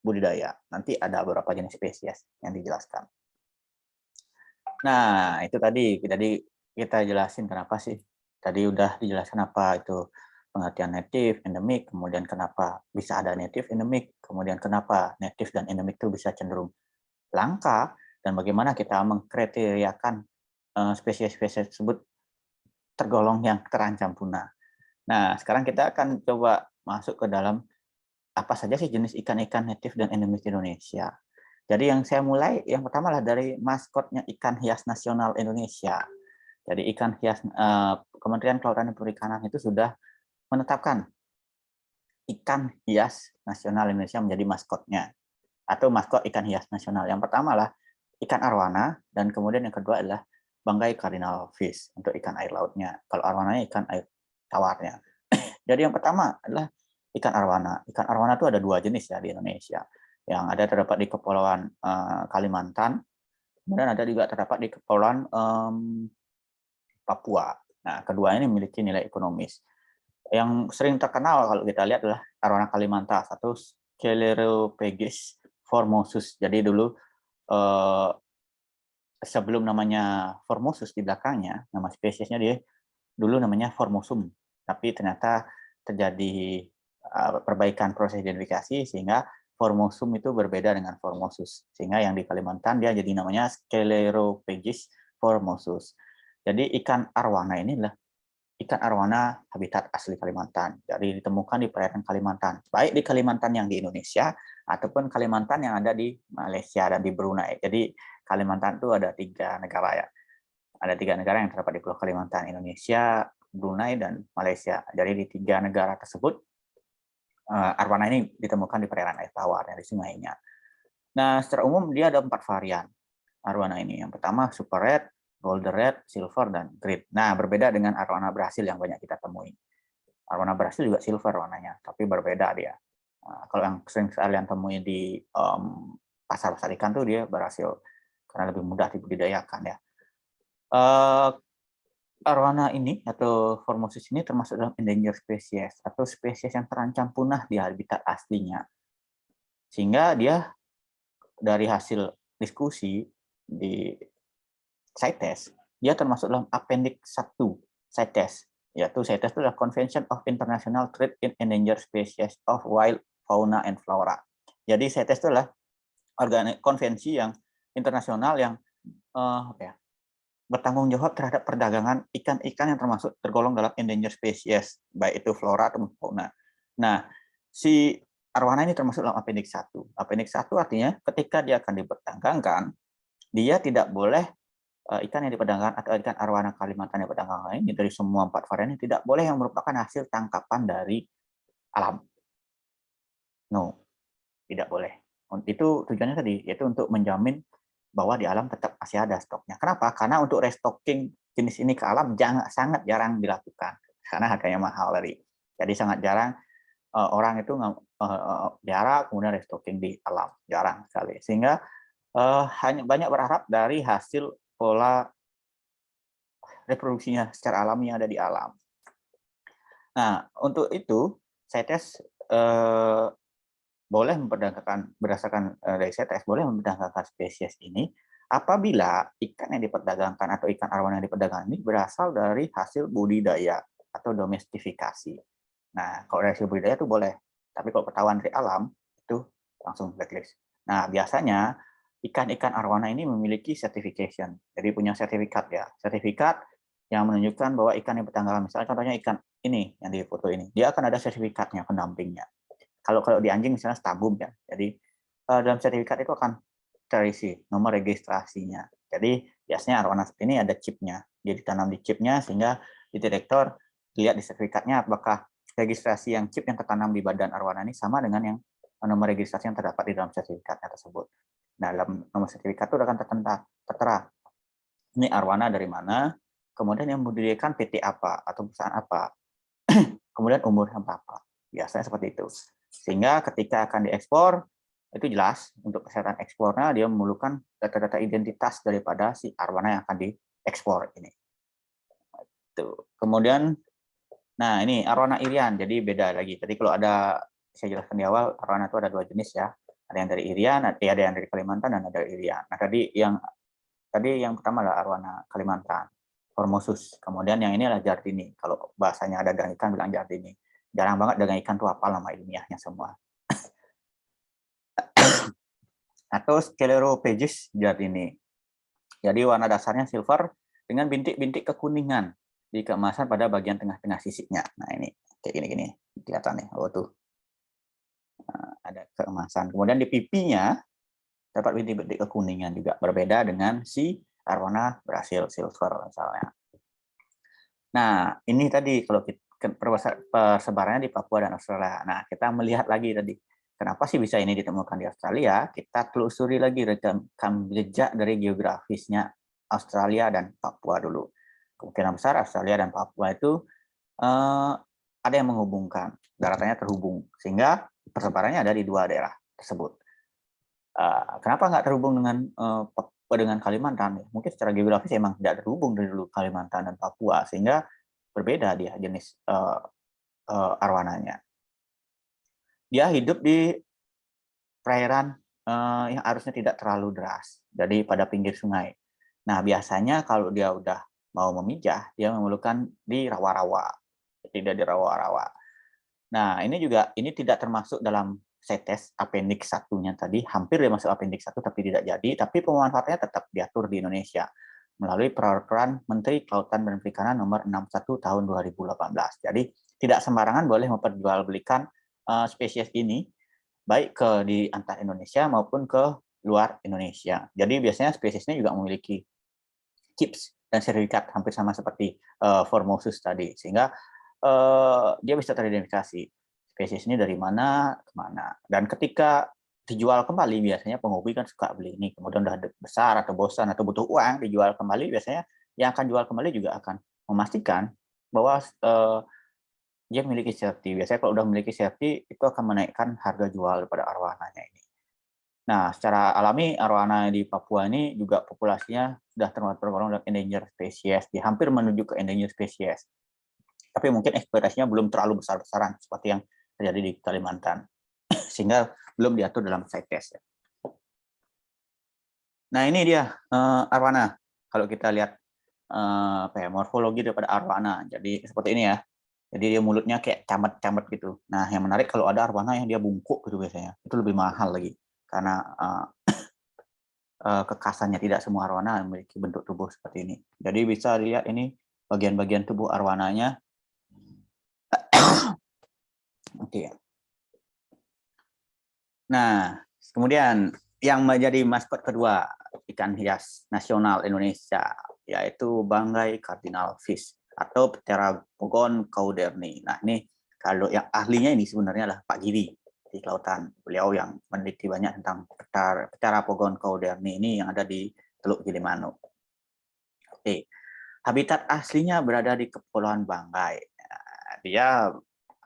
budidaya. Nanti ada beberapa jenis spesies yang dijelaskan. Nah, itu tadi. Jadi kita jelasin kenapa sih. Tadi udah dijelaskan apa itu pengertian native, endemik, kemudian kenapa bisa ada native, endemik, kemudian kenapa native dan endemik itu bisa cenderung langka, dan bagaimana kita mengkriteriakan spesies-spesies tersebut tergolong yang terancam punah. Nah, sekarang kita akan coba masuk ke dalam apa saja sih jenis ikan-ikan native dan endemik Indonesia. Jadi yang saya mulai, yang pertama lah dari maskotnya ikan hias nasional Indonesia. Jadi ikan hias, Kementerian Kelautan dan Perikanan itu sudah menetapkan ikan hias nasional Indonesia menjadi maskotnya, atau maskot ikan hias nasional. Yang pertama lah ikan arwana, dan kemudian yang kedua adalah banggai cardinal fish untuk ikan air lautnya. Kalau arwananya ikan air tawarnya. Jadi yang pertama adalah ikan arwana. Ikan arwana itu ada dua jenis ya di Indonesia. Yang ada terdapat di Kepulauan Kalimantan, kemudian ada juga terdapat di Kepulauan Papua. Nah, kedua ini memiliki nilai ekonomis. Yang sering terkenal kalau kita lihat adalah arwana Kalimantan, satu Scelerophagus formosus. Jadi dulu sebelum namanya formosus di belakangnya, nama spesiesnya dia dulu namanya formosum. Tapi ternyata terjadi perbaikan proses identifikasi sehingga formosum itu berbeda dengan formosus. Sehingga yang di Kalimantan dia jadi namanya Scelerophagus formosus. Jadi ikan arwana ini adalah ikan arwana habitat asli Kalimantan. Jadi ditemukan di perairan Kalimantan, baik di Kalimantan yang di Indonesia ataupun Kalimantan yang ada di Malaysia dan di Brunei. Jadi Kalimantan itu ada 3 negara ya. Ada 3 negara yang terdapat di Pulau Kalimantan, Indonesia, Brunei, dan Malaysia. Jadi di 3 negara tersebut arwana ini ditemukan di perairan air tawar yang di sungainya. Nah, secara umum dia ada 4 varian arwana ini. Yang pertama super red, golden red, silver, dan green. Nah, berbeda dengan arwana Brasil yang banyak kita temui. Arwana Brasil juga silver warnanya, tapi berbeda dia. Nah, kalau yang sering kalian temui di pasar-pasar ikan tuh dia berhasil karena lebih mudah dibudidayakan ya. Arwana ini atau formosus ini termasuk dalam endangered species atau spesies yang terancam punah di habitat aslinya. Sehingga dia dari hasil diskusi di CITES, dia termasuk dalam appendix 1 CITES, yaitu CITES itu adalah Convention of International Trade in Endangered Species of Wild Fauna and Flora. Jadi CITES itu adalah konvensi yang internasional yang bertanggung jawab terhadap perdagangan ikan-ikan yang termasuk tergolong dalam endangered species, baik itu flora atau fauna. Nah, si arwana ini termasuk dalam appendix 1. Appendix 1 artinya ketika dia akan diperdagangkan, dia tidak boleh ikan yang diperdagangkan atau ikan arwana Kalimantan yang diperdagangkan ini dari semua 4 varian ini tidak boleh yang merupakan hasil tangkapan dari alam. No, tidak boleh. Itu tujuannya tadi, yaitu untuk menjamin bahwa di alam tetap masih ada stoknya. Kenapa? Karena untuk restocking jenis ini ke alam sangat jarang dilakukan karena harganya mahal tadi. Jadi sangat jarang orang itu jarang kemudian restocking di alam, jarang sekali. Sehingga hanya banyak berharap dari hasil pola reproduksinya secara alami yang ada di alam. Nah, untuk itu CITES boleh memperdagangkan berdasarkan dari CITES boleh memperdagangkan spesies ini apabila ikan yang diperdagangkan atau ikan arwana yang diperdagangkan ini berasal dari hasil budidaya atau domestifikasi. Nah, kalau dari hasil budidaya itu boleh, tapi kalau ketahuan dari alam itu langsung blacklist. Nah, biasanya ikan-ikan arwana ini memiliki certification, jadi punya sertifikat ya, sertifikat yang menunjukkan bahwa ikan yang bertanggal, misalnya contohnya ikan ini yang di foto ini, dia akan ada sertifikatnya, pendampingnya. Kalau di anjing misalnya stabum ya, jadi dalam sertifikat itu akan terisi nomor registrasinya. Jadi biasanya arwana seperti ini ada chipnya, dia ditanam di chipnya sehingga di detektor lihat di sertifikatnya apakah registrasi yang chip yang tertanam di badan arwana ini sama dengan yang nomor registrasi yang terdapat di dalam sertifikatnya tersebut. Nah, dalam nomor sertifikat itu akan tertera ini arwana dari mana, kemudian yang membudidayakan PT apa atau perusahaan apa, kemudian umurnya berapa. Biasanya seperti itu. Sehingga ketika akan diekspor, itu jelas untuk kesehatan ekspornya dia memerlukan data-data identitas daripada si arwana yang akan diekspor ini. Kemudian, nah ini arwana Irian, jadi beda lagi. Tadi kalau ada, saya jelaskan di awal, arwana itu ada 2 jenis ya. Ada yang dari Irian, ada yang dari Kalimantan, dan ada dari Irian. Nah tadi yang pertama adalah arwana Kalimantan, Formosus. Kemudian yang ini adalah Jardini. Kalau bahasanya ada dagang ikan bilang Jardini. Jarang banget dagang ikan tuh apa nama ilmiahnya semua. Atau Sclerophagus Jardini. Jadi warna dasarnya silver dengan bintik-bintik kekuningan di keemasan pada bagian tengah-tengah sisiknya. Nah ini kayak gini-gini kelihatan nih. Oh tuh ada keemasan. Kemudian di pipinya dapat bintik-bintik kekuningan juga, berbeda dengan si arwana Brasil silver misalnya. Nah ini tadi kalau persebarannya di Papua dan Australia. Nah kita melihat lagi tadi kenapa sih bisa ini ditemukan di Australia? Kita telusuri lagi rekam jejak dari geografisnya Australia dan Papua dulu. Kemungkinan besar Australia dan Papua itu ada yang menghubungkan, daratannya terhubung, sehingga persebarannya ada di 2 daerah tersebut. Kenapa nggak terhubung dengan Kalimantan? Mungkin secara geografis memang tidak terhubung dari dulu Kalimantan dan Papua, sehingga berbeda dia jenis arwananya. Dia hidup di perairan yang arusnya tidak terlalu deras, jadi pada pinggir sungai. Nah, biasanya kalau dia udah mau memijah, dia memerlukan di rawa-rawa, tidak di rawa-rawa. Nah, ini tidak termasuk dalam CITES appendix 1-nya tadi, hampir dia masuk appendix 1 tapi tidak jadi, tapi pemanfaatannya tetap diatur di Indonesia melalui peraturan Menteri Kelautan dan Perikanan nomor 61 tahun 2018. Jadi tidak sembarangan boleh memperjualbelikan spesies ini baik di antar Indonesia maupun ke luar Indonesia. Jadi biasanya spesiesnya juga memiliki chips dan sertifikat hampir sama seperti Formosus tadi, sehingga dia bisa teridentifikasi spesies ini dari mana ke mana. Dan ketika dijual kembali, biasanya penghobi kan suka beli ini, kemudian udah besar atau bosan atau butuh uang, dijual kembali, biasanya yang akan jual kembali juga akan memastikan bahwa dia memiliki serti. Biasanya kalau udah memiliki serti, itu akan menaikkan harga jual pada arwananya ini. Nah, secara alami arwana di Papua ini juga populasinya sudah tergolong dalam endangered species, dia hampir menuju ke endangered species. Tapi mungkin eksploitasinya belum terlalu besar-besaran seperti yang terjadi di Kalimantan, sehingga belum diatur dalam CITES. Nah, ini dia arwana. Kalau kita lihat morfologi daripada arwana, jadi seperti ini ya. Jadi dia mulutnya kayak camet-camet gitu. Nah, yang menarik kalau ada arwana yang dia bungkuk gitu biasanya, itu lebih mahal lagi karena kekasannya. Tidak semua arwana memiliki bentuk tubuh seperti ini. Jadi bisa lihat ini bagian-bagian tubuh arwananya. Oke. Nah, kemudian yang menjadi maskot kedua ikan hias nasional Indonesia yaitu banggai cardinal fish atau Pteranodon cauderni. Nah, ini kalau yang ahlinya ini sebenarnya adalah Pak Giri di kelautan. Beliau yang meneliti banyak tentang Pteranodon cauderni ini yang ada di Teluk Gilimanuk. Oke. Habitat aslinya berada di Kepulauan Banggai. Dia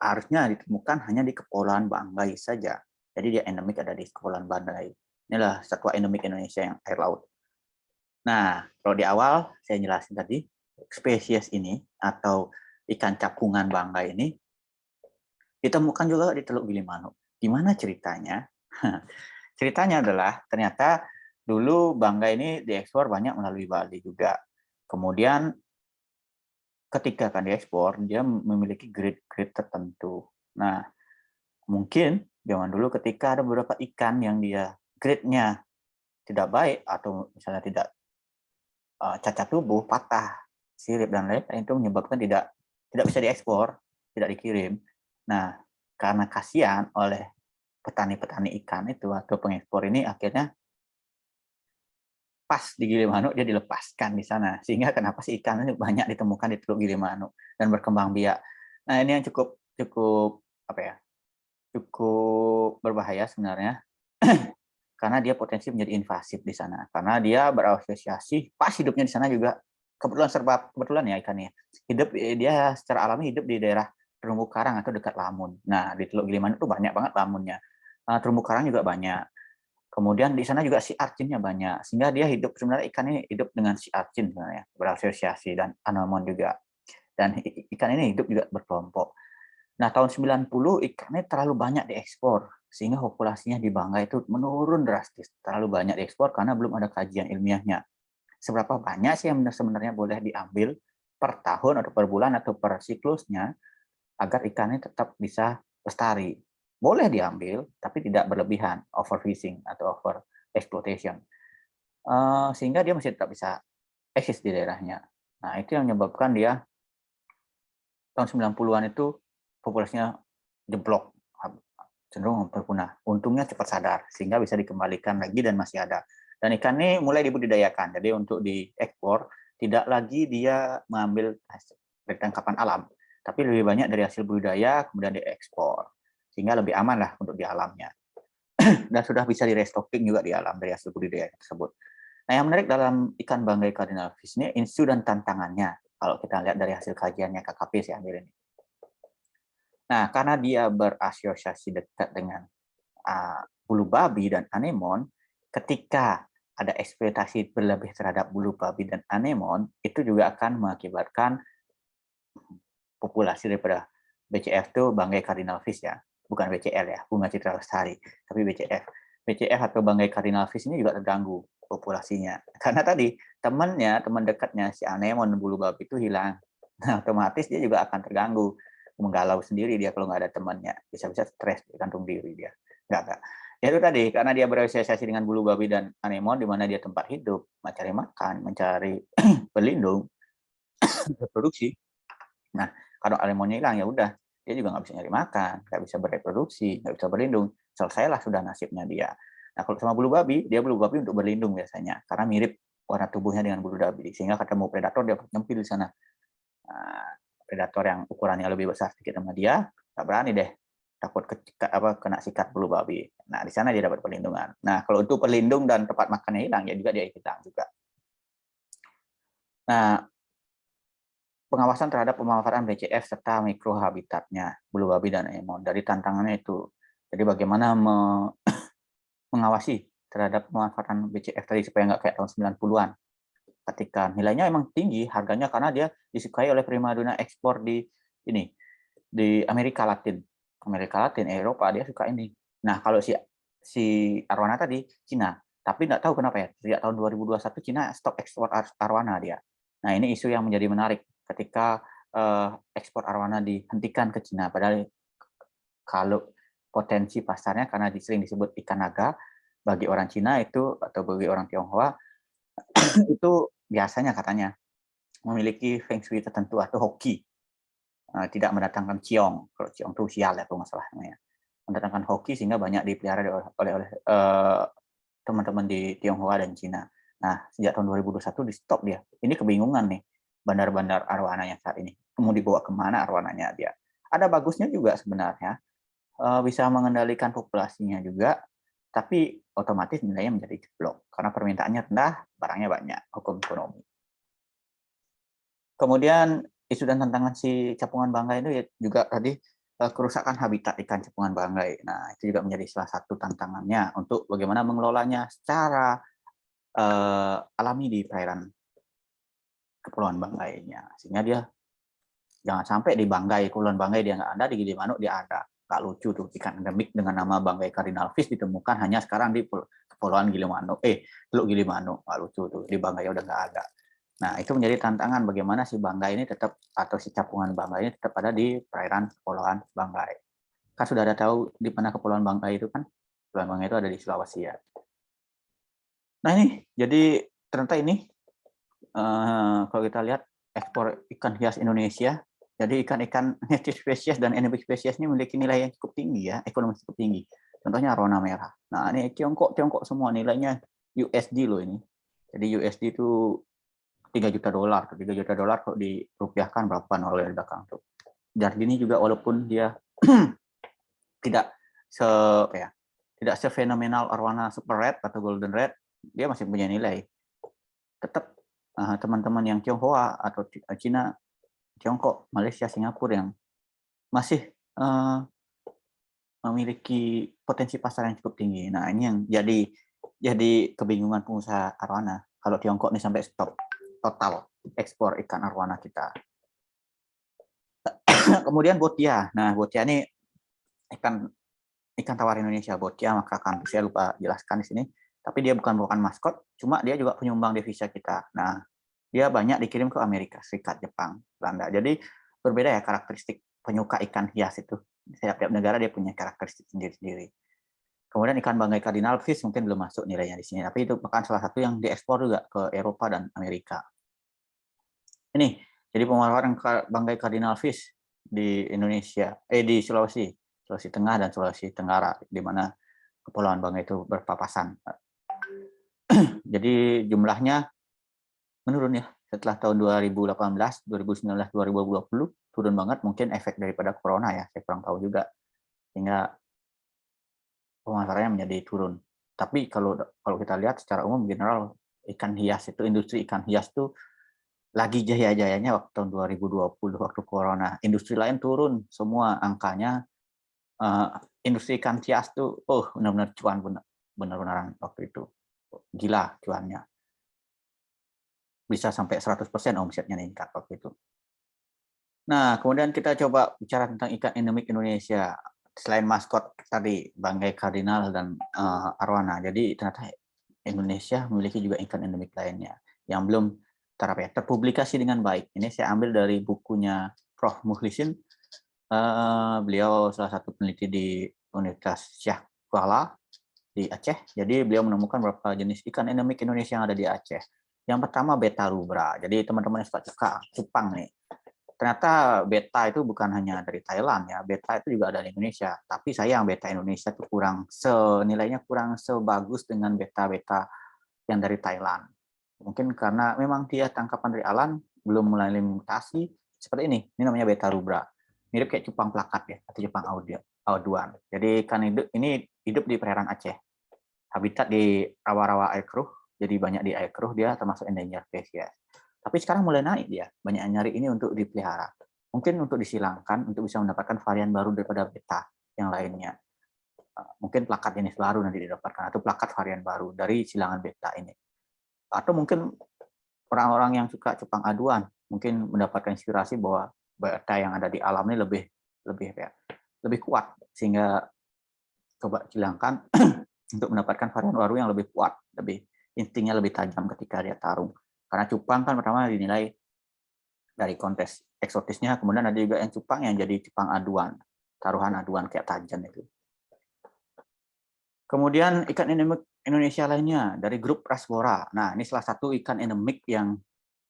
harusnya ditemukan hanya di Kepulauan Banggai saja. Jadi dia endemik ada di Kepulauan Banggai. Inilah satwa endemik Indonesia yang air laut. Nah, kalau di awal saya jelasin tadi, spesies ini atau ikan capungan Banggai ini ditemukan juga di Teluk Gilimanuk. Gimana ceritanya? Ceritanya adalah ternyata dulu Banggai ini diekspor banyak melalui Bali juga. Kemudian ketika akan diekspor, dia memiliki grade-grade tertentu. Nah, mungkin zaman dulu ketika ada beberapa ikan yang dia grade-nya tidak baik atau misalnya tidak cacat tubuh, patah, sirip dan lain-lain, itu menyebabkan tidak bisa diekspor, tidak dikirim. Nah, karena kasihan oleh petani-petani ikan itu atau pengekspor ini, akhirnya pas di Gilimanuk dia dilepaskan di sana, sehingga kenapa sih ikan ini banyak ditemukan di Teluk Gilimanuk dan berkembang biak. Nah, ini yang cukup apa ya, cukup berbahaya sebenarnya karena dia potensi menjadi invasif di sana, karena dia berasosiasi pas hidupnya di sana juga kebetulan ya ikannya hidup, dia secara alami hidup di daerah terumbu karang atau dekat lamun. Nah, di Teluk Gilimanuk itu banyak banget lamunnya, terumbu karang juga banyak. Kemudian di sana juga sea urchin-nya banyak, sehingga dia hidup, sebenarnya ikan ini hidup dengan sea urchin sebenarnya, berasosiasi, dan anemon juga. Dan ikan ini hidup juga berkelompok. Nah, tahun 90 ikannya terlalu banyak diekspor, sehingga populasinya di Banggai itu menurun drastis. Terlalu banyak diekspor karena belum ada kajian ilmiahnya. Seberapa banyak sih yang sebenarnya boleh diambil per tahun atau per bulan atau per siklusnya agar ikannya tetap bisa lestari. Boleh diambil, tapi tidak berlebihan, overfishing atau over exploitation. Sehingga dia masih tetap bisa eksis di daerahnya. Nah, itu yang menyebabkan dia tahun 90-an itu populasinya jeblok, cenderung hampir punah. Untungnya cepat sadar, sehingga bisa dikembalikan lagi dan masih ada. Dan ikan ini mulai dibudidayakan, jadi untuk diekspor, tidak lagi dia mengambil dari tangkapan alam, tapi lebih banyak dari hasil budidaya, kemudian diekspor. Sehingga lebih aman lah untuk di alamnya. Dan sudah bisa di-restocking juga di alam dari hasil budidaya tersebut. Nah, yang menarik dalam ikan Banggai cardinal fish ini, isu dan tantangannya, kalau kita lihat dari hasil kajiannya KKP sih ambil ini. Nah, karena dia berasosiasi dekat dengan bulu babi dan anemon, ketika ada eksploitasi berlebih terhadap bulu babi dan anemon, itu juga akan mengakibatkan populasi daripada BCF itu Banggai cardinal fish ya, bukan BCL ya, bunga citra lestari, tapi BCF. BCF atau Banggai cardinal fish ini juga terganggu populasinya. Karena tadi teman dekatnya si anemon bulu babi itu hilang. Nah, otomatis dia juga akan terganggu, menggalau sendiri dia kalau nggak ada temannya, bisa-bisa stres, gantung diri dia. Enggak. Ya itu tadi, karena dia berasosiasi dengan bulu babi dan anemon, di mana dia tempat hidup, mencari makan, mencari berlindung, reproduksi. Nah, kalau anemonnya hilang, ya udah, dia juga nggak bisa nyari makan, nggak bisa bereproduksi, nggak bisa berlindung, selesailah sudah nasibnya dia. Nah, kalau sama bulu babi, dia bulu babi untuk berlindung biasanya, karena mirip warna tubuhnya dengan bulu babi, sehingga ketemu predator dia nyempil di sana. Nah, predator yang ukurannya lebih besar sedikit sama dia, nggak berani deh, takut kena sikat bulu babi. Nah, di sana dia dapat perlindungan. Nah, kalau untuk perlindung dan tempat makannya hilang, ya juga dia hilang juga. Nah, pengawasan terhadap pemanfaatan BCF serta mikrohabitatnya bulu babi dan anemon, dari tantangannya itu. Jadi bagaimana mengawasi terhadap pemanfaatan BCF tadi supaya nggak kayak tahun 90-an. Ketika nilainya emang tinggi, harganya karena dia disukai oleh primadona ekspor di Amerika Latin. Amerika Latin, Eropa, dia suka ini. Nah, kalau si arwana tadi, Cina. Tapi nggak tahu kenapa ya, sejak tahun 2021 Cina stop ekspor arwana dia. Nah, ini isu yang menjadi menarik ketika ekspor arwana dihentikan ke Cina. Padahal kalau potensi pasarnya, karena sering disebut ikan naga, bagi orang Cina itu, atau bagi orang Tionghoa, itu biasanya katanya memiliki feng shui tertentu atau hoki. Tidak mendatangkan ciong. Kalau ciong itu sial ya, kalau nggak salah namanya. Mendatangkan hoki sehingga banyak dipelihara oleh teman-teman di Tionghoa dan Cina. Nah, sejak tahun 2021 di stop dia. Ini kebingungan nih bandar-bandar arwananya saat ini. Mau dibawa kemana arwananya dia? Ada bagusnya juga sebenarnya, bisa mengendalikan populasinya juga, tapi otomatis nilainya menjadi jeblok karena permintaannya rendah, barangnya banyak, hukum ekonomi. Kemudian isu dan tantangan si Cepungan Banggai itu juga tadi kerusakan habitat ikan Cepungan Banggai. Nah, itu juga menjadi salah satu tantangannya untuk bagaimana mengelolanya secara alami di perairan Kepulauan Banggainya. Sehingga dia jangan sampai di Banggai, Kepulauan Banggai dia nggak ada, di Gilimanuk dia ada. Nggak lucu tuh, ikan endemik dengan nama banggai cardinal fish ditemukan hanya sekarang di Kepulauan Gilimanuk, Teluk Gilimanuk. Nggak lucu tuh, di banggai udah nggak ada. Nah, itu menjadi tantangan bagaimana si banggai ini tetap, atau si capungan banggai ini tetap ada di perairan Kepulauan Banggai. Kan sudah ada tahu di mana Kepulauan Banggai itu kan? Kepulauan Banggai itu ada di Sulawesi ya. Nah ini, jadi ternyata ini kalau kita lihat ekspor ikan hias Indonesia, jadi ikan-ikan native species dan endemic species ini memiliki nilai yang cukup tinggi ya, ekonomi cukup tinggi. Contohnya arwana merah. Nah ini Tiongkok semua nilainya USD loh ini. Jadi USD itu $3 juta. $3 juta kalau dirupiahkan berapa nol di belakang tuh. Jardini juga walaupun dia tidak tidak sefenomenal arwana super red atau golden red, dia masih punya nilai. Tetap teman-teman yang Tionghoa atau Cina, Tiongkok, Malaysia, Singapura yang masih memiliki potensi pasar yang cukup tinggi. Nah ini yang jadi kebingungan pengusaha arwana. Kalau Tiongkok ini sampai stop total ekspor ikan arwana kita. Kemudian botia. Nah botia ini ikan tawar Indonesia, botia makakan. Saya lupa jelaskan di sini. Tapi dia bukan merupakan maskot, cuma dia juga penyumbang devisa kita. Nah, dia banyak dikirim ke Amerika Serikat, Jepang, Belanda. Jadi berbeda ya karakteristik penyuka ikan hias itu. Setiap negara dia punya karakteristik sendiri-sendiri. Kemudian ikan banggai cardinal fish mungkin belum masuk nilainya di sini, tapi itu merupakan salah satu yang diekspor juga ke Eropa dan Amerika. Ini jadi pemasaran banggai cardinal fish di Indonesia, di Sulawesi Tengah dan Sulawesi Tenggara, di mana Kepulauan Banggai itu berpapasan. Jadi jumlahnya menurun ya setelah tahun 2018, 2019, 2020 turun banget, mungkin efek daripada corona ya, saya kurang tahu juga, sehingga pemasarannya menjadi turun. Tapi kalau kita lihat secara umum general ikan hias itu, industri ikan hias itu lagi jaya-jayanya waktu tahun 2020 waktu corona. Industri lain turun semua angkanya. Industri ikan hias tuh benar-benar cuan, benar-benar waktu itu gila cuannya, bisa sampai 100% omsetnya meningkat waktu itu. Nah kemudian kita coba bicara tentang ikan endemik Indonesia selain maskot tadi banggai cardinal dan arwana. Jadi ternyata Indonesia memiliki juga ikan endemik lainnya yang belum terpublikasi dengan baik. Ini saya ambil dari bukunya Prof. Mukhlisin. Beliau salah satu peneliti di Universitas Syah Kuala di Aceh. Jadi beliau menemukan beberapa jenis ikan endemik Indonesia yang ada di Aceh. Yang pertama beta rubra. Jadi teman-teman yang suka cupang nih. Ternyata beta itu bukan hanya dari Thailand ya. Beta itu juga ada di Indonesia. Tapi sayang beta Indonesia itu nilainya kurang sebagus dengan beta-beta yang dari Thailand. Mungkin karena memang dia tangkapan dari alam belum mulai mutasi seperti ini. Ini namanya beta rubra. Mirip kayak cupang plakat ya, atau cupang auduan. Jadi ikan ini hidup di perairan Aceh. Habitat di rawa-rawa air keruh, jadi banyak di air keruh, dia termasuk endangered species. Tapi sekarang mulai naik dia, banyak yang nyari ini untuk dipelihara. Mungkin untuk disilangkan, untuk bisa mendapatkan varian baru daripada beta yang lainnya. Mungkin plakat jenis baru nanti didapatkan, atau plakat varian baru dari silangan beta ini. Atau mungkin orang-orang yang suka cupang aduan, mungkin mendapatkan inspirasi bahwa beta yang ada di alam ini lebih kuat, sehingga coba silangkan untuk mendapatkan varian baru yang lebih kuat, instingnya lebih tajam ketika dia tarung. Karena cupang kan pertama dinilai dari kontes eksotisnya, kemudian ada juga yang cupang yang jadi cupang aduan, taruhan aduan kayak tajan itu. Kemudian ikan endemik Indonesia lainnya dari grup Rasbora. Nah, ini salah satu ikan endemik yang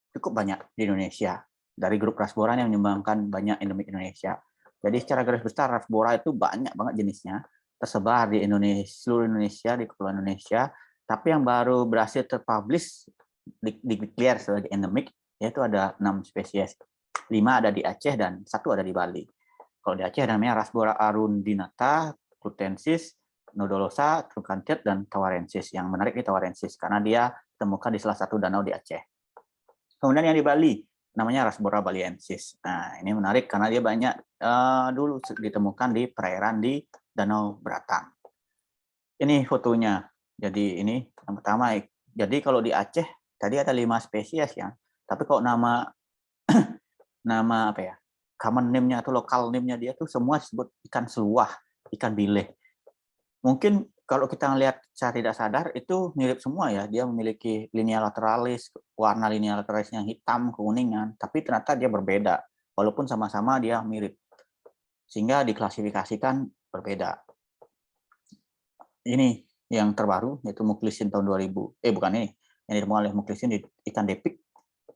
cukup banyak di Indonesia. Dari grup Rasbora yang menyumbangkan banyak endemik Indonesia. Jadi secara garis besar Rasbora itu banyak banget jenisnya, tersebar di seluruh Indonesia, di Kepulauan Indonesia. Tapi yang baru berhasil terpublish, declare sebagai endemik, yaitu ada 6 spesies. 5 ada di Aceh dan 1 ada di Bali. Kalau di Aceh namanya Rasbora arundinata, Clutensis, Nodolosa, Truncantiat, dan Tawarensis. Yang menarik di Tawarensis karena dia ditemukan di salah satu danau di Aceh. Kemudian yang di Bali namanya Rasbora baliensis. Nah, ini menarik karena dia banyak dulu ditemukan di perairan di Danau Beratang. Ini fotonya. Jadi ini yang pertama. Jadi kalau di Aceh tadi ada 5 spesies ya. Tapi kalau nama apa ya? common name-nya atau lokal name-nya dia tuh semua disebut ikan seluah, ikan bileh. Mungkin kalau kita ngelihat secara tidak sadar itu mirip semua ya, dia memiliki linea lateralis, warna linea lateralisnya hitam, kekuningan, tapi ternyata dia berbeda, walaupun sama-sama dia mirip, sehingga diklasifikasikan berbeda. Ini yang terbaru, yaitu Muklisin tahun 2000, bukan ini, yang ditemukan oleh Muklisin di ikan depik,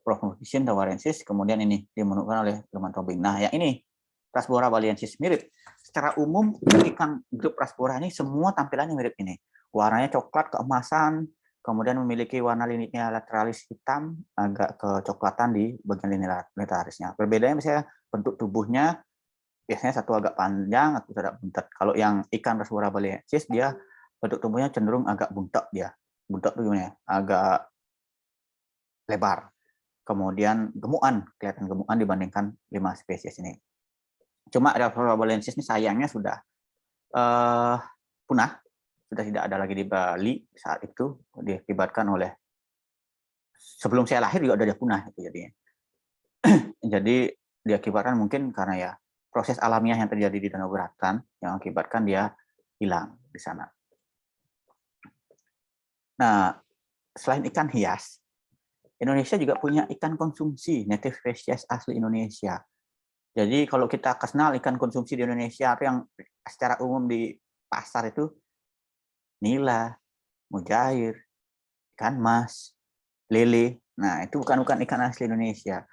Prof. Muklisin tawarensis, kemudian ini ditemukan oleh Ilman Tobing. Nah, yang ini, Rasbora baliensis mirip. Secara umum, ikan grup Rasbora ini semua tampilannya mirip ini. Warnanya coklat keemasan, kemudian memiliki warna linea lateralis hitam, agak kecoklatan di bagian linea lateralisnya. Perbedaannya misalnya bentuk tubuhnya, biasanya satu agak panjang, atau agak buntet. Kalau yang ikan Rasbora baliensis, dia bentuk tubuhnya cenderung agak buntet dia. Buntet itu gimana ya? Agak lebar. Kemudian gemukan, kelihatan gemukan dibandingkan 5 spesies ini. Cuma Rasbora baliensis ini sayangnya sudah punah, sudah tidak ada lagi di Bali saat itu, diakibatkan oleh sebelum saya lahir juga sudah punah itu jadinya. Jadi diakibatkan mungkin karena ya proses alamiah yang terjadi di Danau Beratan yang mengakibatkan dia hilang di sana. Nah, selain ikan hias, Indonesia juga punya ikan konsumsi native species asli Indonesia. Jadi kalau kita kenal ikan konsumsi di Indonesia yang secara umum di pasar itu nila, mujair, ikan mas, lele. Nah, itu bukan ikan asli Indonesia.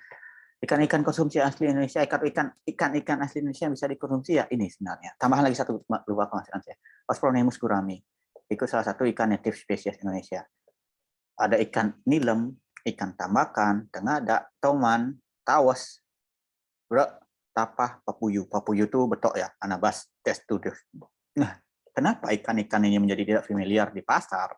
Ikan-ikan konsumsi asli Indonesia, ikan-ikan asli Indonesia yang bisa dikonsumsi ya ini sebenarnya. Tambahan lagi satu, lupa kemasukan saya. Ospronemus gurami. Itu salah satu ikan native species Indonesia. Ada ikan nilem, ikan tambakan, tengada, toman, tawas, brek, tapah, papuyu. Papuyu itu betok ya, anabas testudus. Nah, kenapa ikan-ikan ini menjadi tidak familiar di pasar?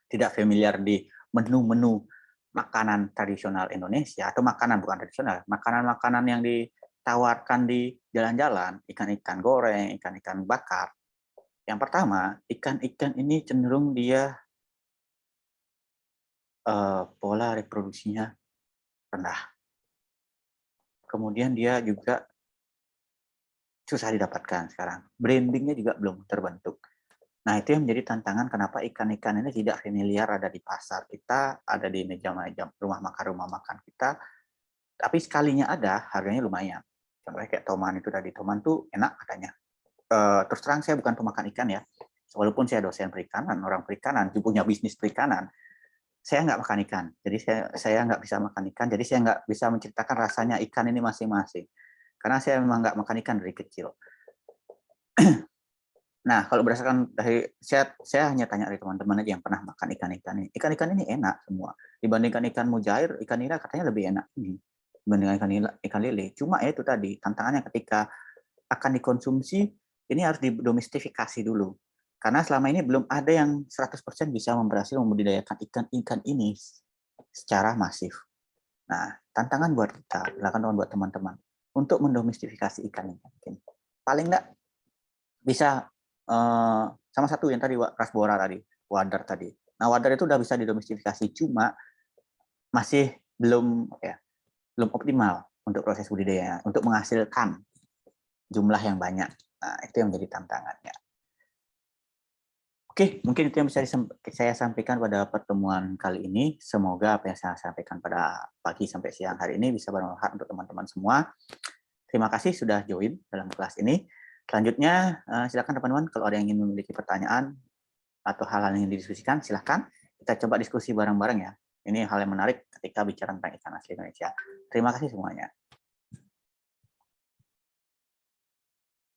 Tidak familiar di menu-menu makanan tradisional Indonesia, atau makanan bukan tradisional, makanan-makanan yang ditawarkan di jalan-jalan, ikan-ikan goreng, ikan-ikan bakar. Yang pertama, ikan-ikan ini cenderung dia pola reproduksinya rendah. Kemudian dia juga susah didapatkan sekarang. Brandingnya juga belum terbentuk. Nah, itu yang menjadi tantangan kenapa ikan-ikan ini tidak familiar ada di pasar kita, ada di meja-meja rumah makan kita, tapi sekalinya ada, harganya lumayan. Contohnya kayak toman itu tadi, toman tuh enak katanya. Terus terang saya bukan pemakan ikan ya, walaupun saya dosen perikanan, orang perikanan, punya bisnis perikanan, saya nggak makan ikan, jadi saya nggak bisa makan ikan, jadi saya nggak bisa menceritakan rasanya ikan ini masing-masing, karena saya memang nggak makan ikan dari kecil. Nah, kalau berdasarkan dari saya hanya tanya dari teman-teman aja yang pernah makan ikan-ikan ini. Ikan-ikan ini enak semua. Dibandingkan ikan mujair, ikan nila katanya lebih enak ini dibandingkan ikan lele. Cuma ya itu tadi, tantangannya ketika akan dikonsumsi, ini harus didomestifikasi dulu. Karena selama ini belum ada yang 100% bisa berhasil membudidayakan ikan-ikan ini secara masif. Nah, tantangan buat kita, silakan buat teman-teman, untuk mendomestifikasi ikan ini. Paling enggak bisa sama satu yang tadi Rasbora tadi, wadar tadi. Nah, wadar itu udah bisa didomestifikasi, cuma masih belum optimal untuk proses budidaya, untuk menghasilkan jumlah yang banyak. Nah, itu yang menjadi tantangannya. Oke, mungkin itu yang bisa saya sampaikan pada pertemuan kali ini. Semoga apa yang saya sampaikan pada pagi sampai siang hari ini bisa bermanfaat untuk teman-teman semua. Terima kasih sudah join dalam kelas ini. Selanjutnya, silakan teman-teman kalau ada yang ingin memiliki pertanyaan atau hal-hal yang didiskusikan, silakan kita coba diskusi bareng-bareng ya. Ini hal yang menarik ketika bicara tentang ikan asli Indonesia. Terima kasih semuanya.